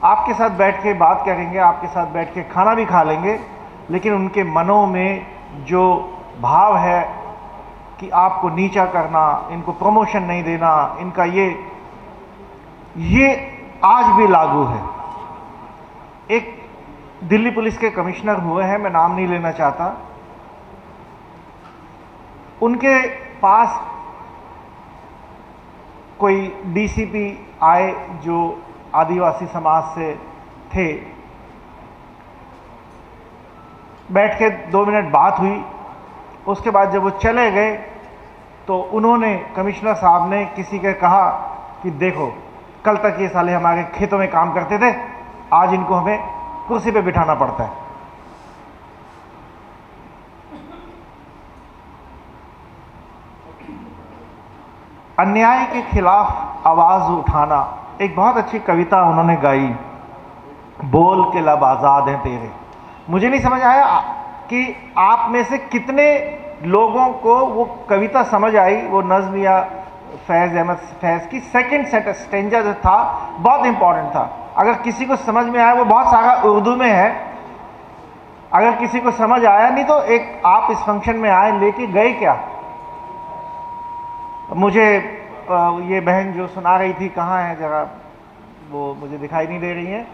आपके साथ बैठ के बात करेंगे, आपके साथ बैठ के खाना भी खा लेंगे, लेकिन उनके मनों में जो भाव है कि आपको नीचा करना, इनको प्रमोशन नहीं देना, इनका ये आज भी लागू है। एक दिल्ली पुलिस के कमिश्नर हुए हैं, मैं नाम नहीं लेना चाहता, उनके पास कोई डीसीपी आए जो आदिवासी समाज से थे, बैठ के 2 मिनट बात हुई। उसके बाद जब वो चले गए तो उन्होंने, कमिश्नर साहब ने किसी के कहा कि देखो, कल तक ये साले हमारे खेतों में काम करते थे, आज इनको हमें कुर्सी पे बिठाना पड़ता है। अन्याय के खिलाफ आवाज उठाना, एक बहुत अच्छी कविता उन्होंने गाई, बोल के लब आजाद हैं तेरे। मुझे नहीं समझ आया कि आप में से कितने लोगों को वो कविता समझ आई। वो नज्म या फैज़ अहमद फैज़ की सेकंड स्टेंजा जो था बहुत इंपॉर्टेंट था। अगर किसी को समझ में आया, वो बहुत सारा उर्दू में है, अगर किसी को समझ आया, नहीं तो एक आप इस फंक्शन में आए, लेके गए क्या? मुझे ये बहन जो सुना रही थी, कहाँ है जरा, वो मुझे दिखाई नहीं दे रही है,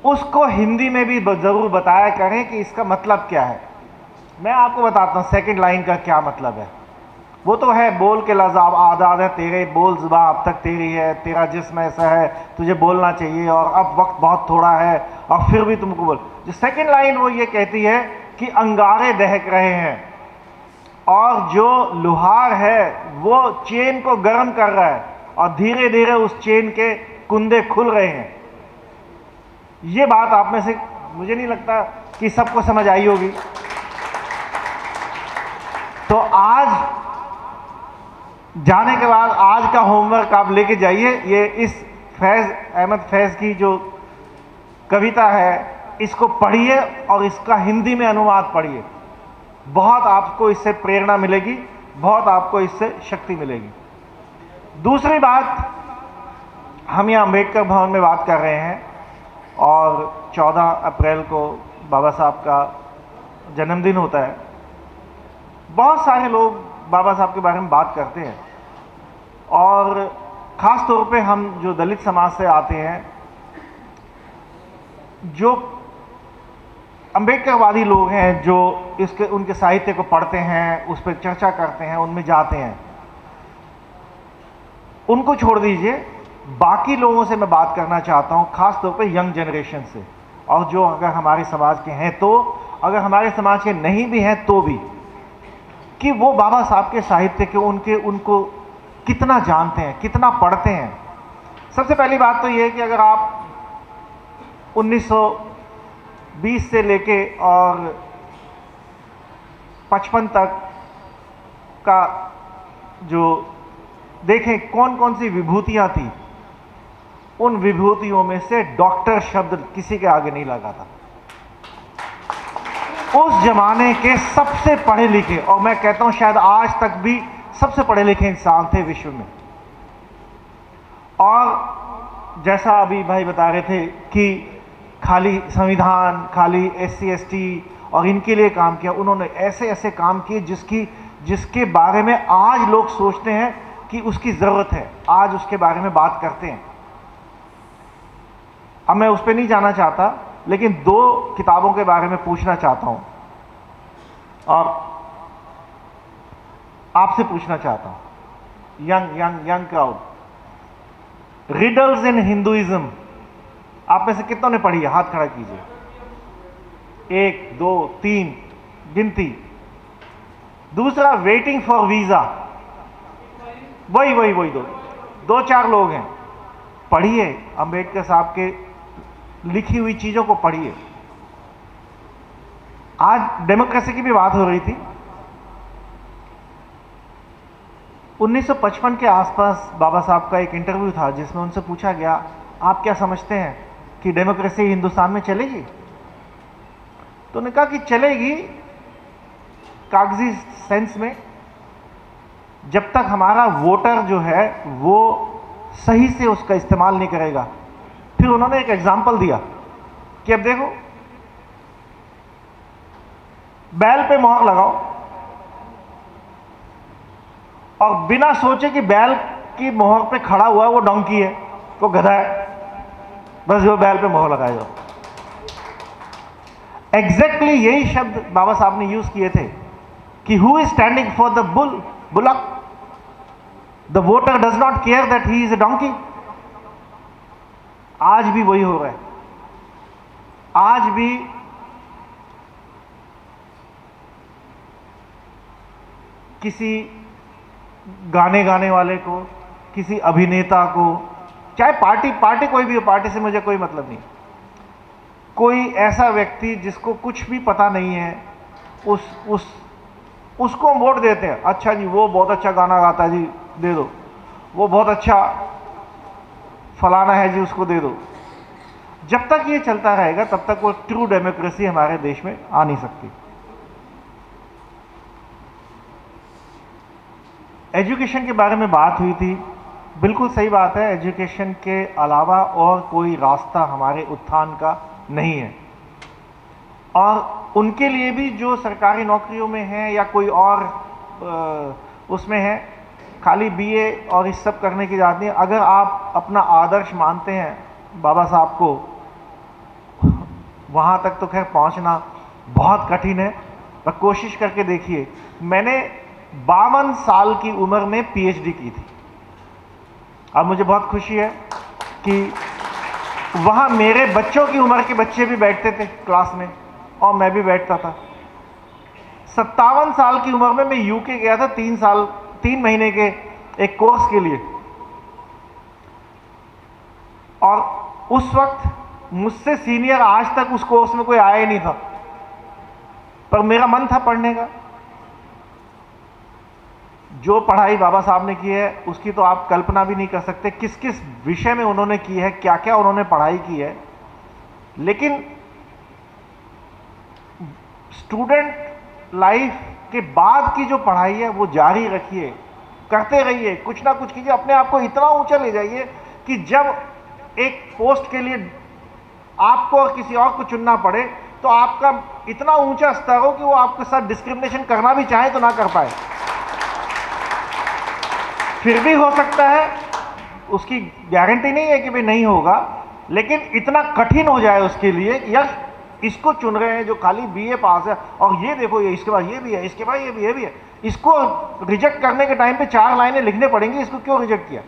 उसको हिंदी में भी जरूर बताया करें कि इसका मतलब क्या है। मैं आपको बताता हूँ सेकंड लाइन का क्या मतलब है। वो तो है, बोल के लज़ाब आज़ाद है तेरे, बोल ज़ुबान अब तक तेरी है, तेरा जिस्म ऐसा है तुझे बोलना चाहिए, और अब वक्त बहुत थोड़ा है और फिर भी तुमको बोल। जो सेकंड लाइन वो ये कहती है कि अंगारे दहक रहे हैं और जो लोहार है वो चेन को गर्म कर रहा है और धीरे धीरे उस चेन के कुंदे खुल रहे हैं। ये बात आप में से मुझे नहीं लगता कि सबको समझ आई होगी। तो आज जाने के बाद आज का होमवर्क आप लेके जाइए, ये इस फैज़ अहमद फैज़ की जो कविता है इसको पढ़िए और इसका हिंदी में अनुवाद पढ़िए। बहुत आपको इससे प्रेरणा मिलेगी, बहुत आपको इससे शक्ति मिलेगी। दूसरी बात, हम यहाँ अम्बेडकर भवन में बात कर रहे हैं और 14 अप्रैल को बाबा साहब का जन्मदिन होता है। बहुत सारे लोग बाबा साहब के बारे में बात करते हैं और ख़ास तौर पे हम जो दलित समाज से आते हैं, जो अम्बेडकरवादी लोग हैं, जो उनके साहित्य को पढ़ते हैं, उस पर चर्चा करते हैं, उनमें जाते हैं, उनको छोड़ दीजिए। बाकी लोगों से मैं बात करना चाहता हूं, खास तौर पे यंग जनरेशन से, और जो अगर हमारे समाज के हैं तो, अगर हमारे समाज के नहीं भी हैं तो भी, कि वो बाबा साहब के साहित्य के उनको कितना जानते हैं, कितना पढ़ते हैं। सबसे पहली बात तो ये है कि अगर आप 1920 से लेके और 55 तक का जो देखें कौन कौन सी विभूतियां थी, उन विभूतियों में से डॉक्टर शब्द किसी के आगे नहीं लगा था। उस जमाने के सबसे पढ़े लिखे, और मैं कहता हूं शायद आज तक भी सबसे पढ़े लिखे इंसान थे विश्व में। और जैसा अभी भाई बता रहे थे कि खाली संविधान, खाली SC ST और इनके लिए काम किया, उन्होंने ऐसे ऐसे काम किए जिसके बारे में आज लोग सोचते हैं कि उसकी ज़रूरत है, आज उसके बारे में बात करते हैं। अब मैं उस पर नहीं जाना चाहता, लेकिन 2 किताबों के बारे में पूछना चाहता हूं और आपसे पूछना चाहता हूं। Young crowd, riddles in Hinduism, आप में से कितनों ने पढ़ी है? हाथ खड़ा कीजिए। 1 2 3 गिनती। दूसरा, वेटिंग फॉर वीजा, वही 2-4 लोग हैं। पढ़िए, अंबेडकर साहब के लिखी हुई चीजों को पढ़िए। आज डेमोक्रेसी की भी बात हो रही थी। 1955 के आसपास बाबा साहब का एक इंटरव्यू था जिसमें उनसे पूछा गया, आप क्या समझते हैं कि डेमोक्रेसी हिंदुस्तान में चलेगी? तो उन्होंने कहा कि चलेगी कागजी सेंस में, जब तक हमारा वोटर जो है वो सही से उसका इस्तेमाल नहीं करेगा। फिर उन्होंने एक एग्जाम्पल दिया कि अब देखो, बैल पे मोहर लगाओ और बिना सोचे कि बैल की मोहर पे खड़ा हुआ है वो डोंकी है, वो गधा है, बस वो बैल पे मोहर लगाए जाओ। एग्जैक्टली यही शब्द बाबा साहब ने यूज किए थे कि who is standing for the bullock, the voter does not care that he is a donkey. आज भी वही हो रहा है। आज भी किसी गाने वाले को, किसी अभिनेता को, चाहे पार्टी कोई भी हो, पार्टी से मुझे कोई मतलब नहीं, कोई ऐसा व्यक्ति जिसको कुछ भी पता नहीं है, उसको हम वोट देते हैं। अच्छा जी, वो बहुत अच्छा गाना गाता है जी, दे दो। वो बहुत अच्छा फलाना है जी, उसको दे दो। जब तक ये चलता रहेगा तब तक वो ट्रू डेमोक्रेसी हमारे देश में आ नहीं सकती। एजुकेशन के बारे में बात हुई थी, बिल्कुल सही बात है। एजुकेशन के अलावा और कोई रास्ता हमारे उत्थान का नहीं है। और उनके लिए भी जो सरकारी नौकरियों में हैं या कोई और उसमें है, खाली बीए और इस सब करने की ज़रूरत नहीं। अगर आप अपना आदर्श मानते हैं बाबा साहब को, वहाँ तक तो खैर पहुँचना बहुत कठिन है, पर कोशिश करके देखिए। मैंने 52 साल की उम्र में पीएचडी की थी। अब मुझे बहुत खुशी है कि वहाँ मेरे बच्चों की उम्र के बच्चे भी बैठते थे क्लास में और मैं भी बैठता था। 57 साल की उम्र में मैं यूके गया था 3 महीने के एक कोर्स के लिए, और उस वक्त मुझसे सीनियर आज तक उस कोर्स में कोई आया ही नहीं था, पर मेरा मन था पढ़ने का। जो पढ़ाई बाबा साहब ने की है उसकी तो आप कल्पना भी नहीं कर सकते, किस किस विषय में उन्होंने की है, क्या क्या उन्होंने पढ़ाई की है। लेकिन स्टूडेंट लाइफ के बाद की जो पढ़ाई है वो जारी रखिए, करते रहिए, कुछ ना कुछ कीजिए, अपने आप को इतना ऊंचा ले जाइए कि जब एक पोस्ट के लिए आपको और किसी और को चुनना पड़े तो आपका इतना ऊंचा स्तर हो कि वो आपके साथ डिस्क्रिमिनेशन करना भी चाहे तो ना कर पाए। फिर भी हो सकता है, उसकी गारंटी नहीं है कि भाई नहीं होगा, लेकिन इतना कठिन हो जाए उसके लिए, यार इसको चुन रहे हैं जो खाली बीए पास है, और ये देखो ये इसके बाद ये भी है, इसके बाद ये भी है, इसको रिजेक्ट करने के टाइम पे 4 लाइनें लिखने पड़ेंगी, इसको क्यों रिजेक्ट किया।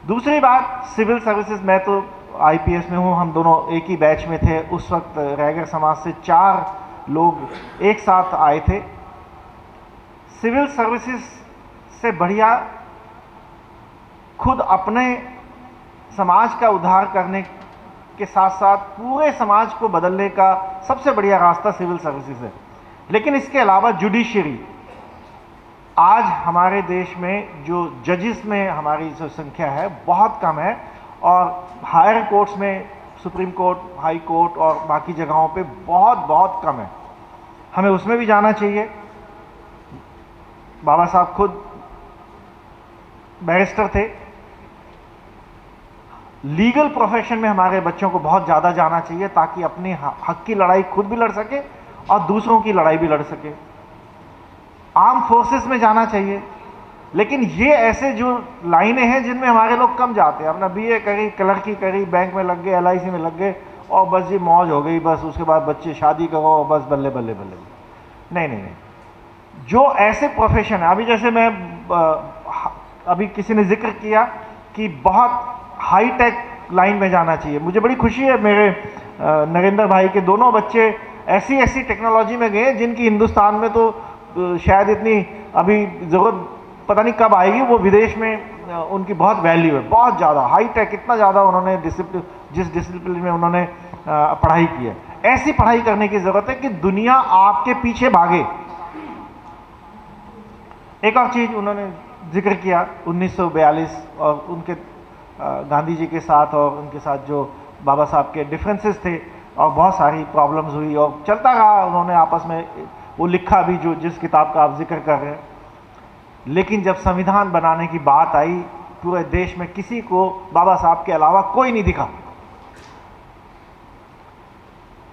दूसरी बात, सिविल सर्विसेज, मैं तो आईपीएस में हूं, हम दोनों एक ही बैच में थे। उस वक्त रैगर समाज से 4 लोग एक साथ आए थे। सिविल सर्विसेज से बढ़िया खुद अपने समाज का उद्धार करने के साथ साथ पूरे समाज को बदलने का सबसे बढ़िया रास्ता सिविल सर्विसेज है। लेकिन इसके अलावा जुडिशरी, आज हमारे देश में जो जजेस में हमारी जो संख्या है बहुत कम है, और हायर कोर्ट्स में सुप्रीम कोर्ट, हाई कोर्ट और बाकी जगहों पे बहुत कम है। हमें उसमें भी जाना चाहिए। बाबा साहब खुद बैरिस्टर थे। लीगल प्रोफेशन में हमारे बच्चों को बहुत ज़्यादा जाना चाहिए ताकि अपने हक की लड़ाई खुद भी लड़ सके और दूसरों की लड़ाई भी लड़ सके। आर्म फोर्सेस में जाना चाहिए। लेकिन ये ऐसे जो लाइनें हैं जिनमें हमारे लोग कम जाते हैं, अपना बीए करी, क्लर्की करी, बैंक में लग गए, एलआईसी में लग गए और बस ये मौज हो गई, बस उसके बाद बच्चे शादी करो और बस बल्ले बल्ले बल्ले। नहीं, जो ऐसे प्रोफेशन है, अभी जैसे मैं अभी किसी ने जिक्र किया कि बहुत हाई टेक लाइन में जाना चाहिए। मुझे बड़ी खुशी है, मेरे नरेंद्र भाई के दोनों बच्चे ऐसी टेक्नोलॉजी में गए जिनकी हिंदुस्तान में तो शायद इतनी अभी ज़रूरत पता नहीं कब आएगी। वो विदेश में उनकी बहुत वैल्यू है, बहुत ज़्यादा हाई टेक, इतना ज़्यादा उन्होंने जिस डिसिप्लिन में उन्होंने पढ़ाई की है। ऐसी पढ़ाई करने की ज़रूरत है कि दुनिया आपके पीछे भागे। एक और चीज़ उन्होंने जिक्र किया, 1942 और उनके गांधी जी के साथ और उनके साथ जो बाबा साहब के डिफरेंसेस थे और बहुत सारी प्रॉब्लम्स हुई और चलता रहा। उन्होंने आपस में वो लिखा भी, जो जिस किताब का आप जिक्र कर रहे हैं। लेकिन जब संविधान बनाने की बात आई, पूरे देश में किसी को बाबा साहब के अलावा कोई नहीं दिखा।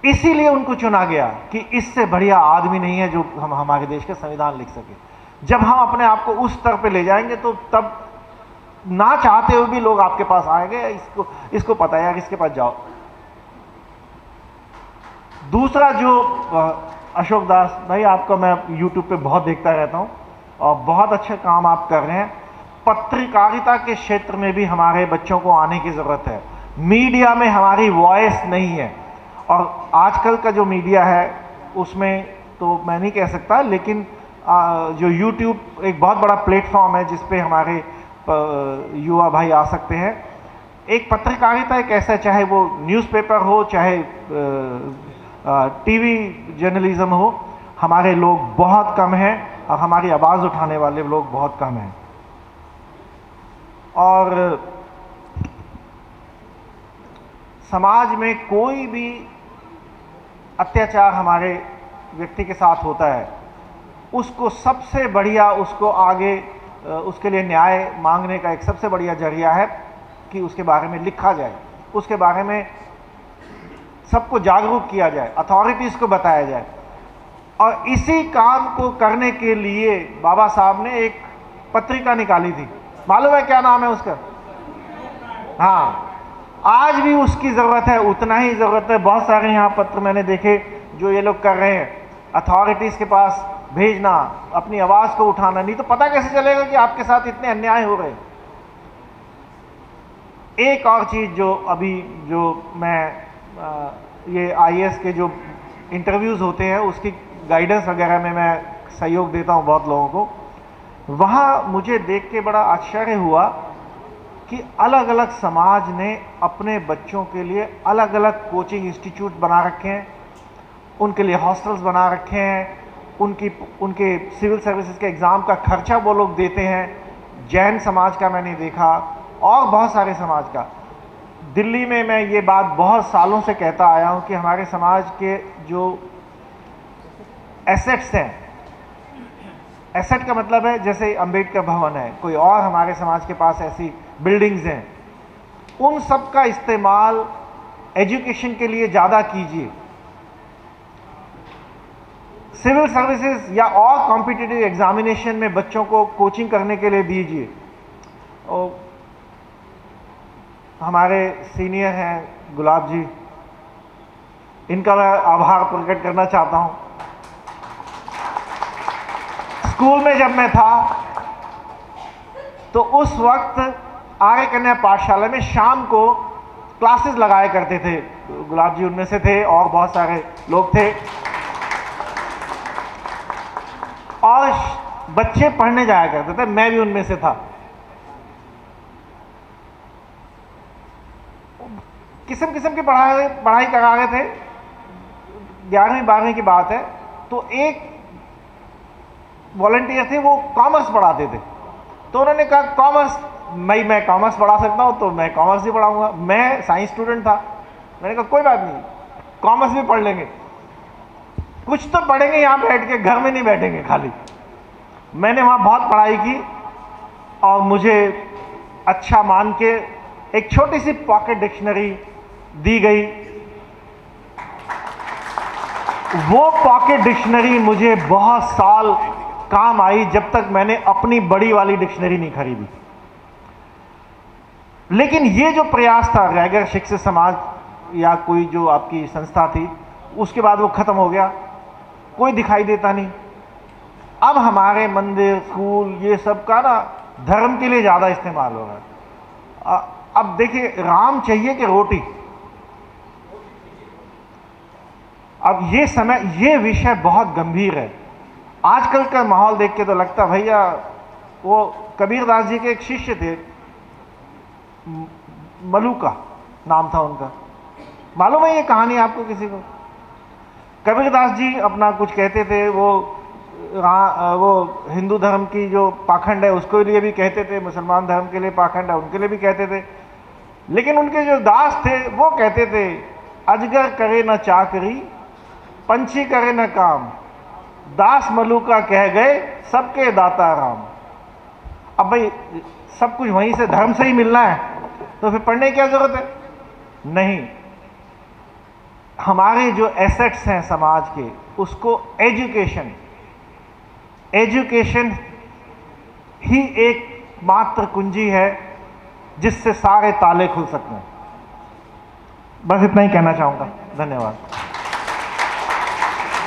इसीलिए उनको चुना गया कि इससे बढ़िया आदमी नहीं है जो हम हमारे देश का संविधान लिख सके। जब हम अपने आप को उस स्तर पे ले जाएंगे तो तब ना चाहते हुए भी लोग आपके पास आएंगे, इसको पता है यार, इसके पास जाओ। दूसरा जो अशोक दास भाई, आपका मैं YouTube पे बहुत देखता रहता हूं और बहुत अच्छा काम आप कर रहे हैं। पत्रकारिता के क्षेत्र में भी हमारे बच्चों को आने की जरूरत है। मीडिया में हमारी वॉइस नहीं है, और आजकल का जो मीडिया है उसमें तो मैं नहीं कह सकता, लेकिन जो YouTube एक बहुत बड़ा प्लेटफॉर्म है जिसपे हमारे युवा भाई आ सकते हैं। एक पत्रकारिता एक ऐसा, चाहे वो न्यूज़पेपर हो, चाहे टीवी जर्नलिज्म हो, हमारे लोग बहुत कम हैं और हमारी आवाज़ उठाने वाले लोग बहुत कम हैं। और समाज में कोई भी अत्याचार हमारे व्यक्ति के साथ होता है, उसको सबसे बढ़िया, उसको आगे उसके लिए न्याय मांगने का एक सबसे बढ़िया जरिया है कि उसके बारे में लिखा जाए, उसके बारे में सबको जागरूक किया जाए, अथॉरिटीज़ को बताया जाए। और इसी काम को करने के लिए बाबा साहब ने एक पत्रिका निकाली थी, मालूम है क्या नाम है उसका? हाँ, आज भी उसकी ज़रूरत है, उतना ही ज़रूरत है। बहुत सारे यहाँ पत्र मैंने देखे जो ये लोग कर रहे हैं, अथॉरिटीज़ के पास भेजना, अपनी आवाज़ को उठाना, नहीं तो पता कैसे चलेगा कि आपके साथ इतने अन्याय हो रहे हैं। एक और चीज़ जो अभी जो मैं ये IAS के जो इंटरव्यूज़ होते हैं उसकी गाइडेंस वगैरह में मैं सहयोग देता हूँ बहुत लोगों को, वहाँ मुझे देख के बड़ा आश्चर्य हुआ कि अलग अलग समाज ने अपने बच्चों के लिए अलग अलग कोचिंग इंस्टीट्यूट बना रखे हैं, उनके लिए हॉस्टल्स बना रखे हैं, उनके सिविल सर्विसेज के एग्ज़ाम का खर्चा वो लोग देते हैं। जैन समाज का मैंने देखा और बहुत सारे समाज का। दिल्ली में मैं ये बात बहुत सालों से कहता आया हूँ कि हमारे समाज के जो एसेट्स हैं, एसेट का मतलब है जैसे अंबेडकर भवन है, कोई और हमारे समाज के पास ऐसी बिल्डिंग्स हैं, उन सब का इस्तेमाल एजुकेशन के लिए ज़्यादा कीजिए। सिविल सर्विसेज या और कॉम्पिटिटिव एग्जामिनेशन में बच्चों को कोचिंग करने के लिए दीजिए। और हमारे सीनियर हैं गुलाब जी, इनका मैं आभार प्रकट करना चाहता हूं। स्कूल में जब मैं था तो उस वक्त आर्य कन्या पाठशाला में शाम को क्लासेस लगाया करते थे, गुलाब जी उनमें से थे और बहुत सारे लोग थे, और बच्चे पढ़ने जाया करते थे, मैं भी उनमें से था। किस्म किस्म की पढ़ाई करा रहे थे। 11वीं 12वीं की बात है, तो एक वॉलंटियर थे, वो कॉमर्स पढ़ाते थे। तो उन्होंने कहा कॉमर्स, मैं कॉमर्स पढ़ा सकता हूँ तो मैं कॉमर्स ही पढ़ाऊंगा। मैं साइंस स्टूडेंट था, मैंने कहा कोई बात नहीं, कॉमर्स भी पढ़ लेंगे, कुछ तो पढ़ेंगे यहाँ बैठ के, घर में नहीं बैठेंगे खाली। मैंने वहाँ बहुत पढ़ाई की और मुझे अच्छा मान के एक छोटी सी पॉकेट डिक्शनरी दी गई। वो पॉकेट डिक्शनरी मुझे बहुत साल काम आई, जब तक मैंने अपनी बड़ी वाली डिक्शनरी नहीं खरीदी। लेकिन ये जो प्रयास था रायगढ़ शिक्षित समाज या कोई जो आपकी संस्था थी, उसके बाद वो खत्म हो गया, कोई दिखाई देता नहीं। अब हमारे मंदिर, स्कूल, ये सब का ना धर्म के लिए ज़्यादा इस्तेमाल हो रहा है। अब देखिए, राम चाहिए कि रोटी। अब ये समय, ये विषय बहुत गंभीर है। आजकल का माहौल देख के तो लगता भैया, वो कबीरदास जी के एक शिष्य थे, मलूका नाम था उनका, मालूम है ये कहानी आपको किसी को? कबीरदास जी अपना कुछ कहते थे, वो हिंदू धर्म की जो पाखंड है उसके लिए भी कहते थे, मुसलमान धर्म के लिए पाखंड है उनके लिए भी कहते थे। लेकिन उनके जो दास थे वो कहते थे, अजगर करे न चाकरी, पंछी करे न काम, दास मलूका कह गए सबके दाता राम। अब भाई सब कुछ वहीं से, धर्म से ही मिलना है, तो फिर पढ़ने की क्या जरूरत है? नहीं, हमारे जो एसेट्स हैं समाज के, उसको एजुकेशन ही एक मात्र कुंजी है जिससे सारे ताले खुल सकते हैं। बस इतना ही कहना चाहूंगा। धन्यवाद।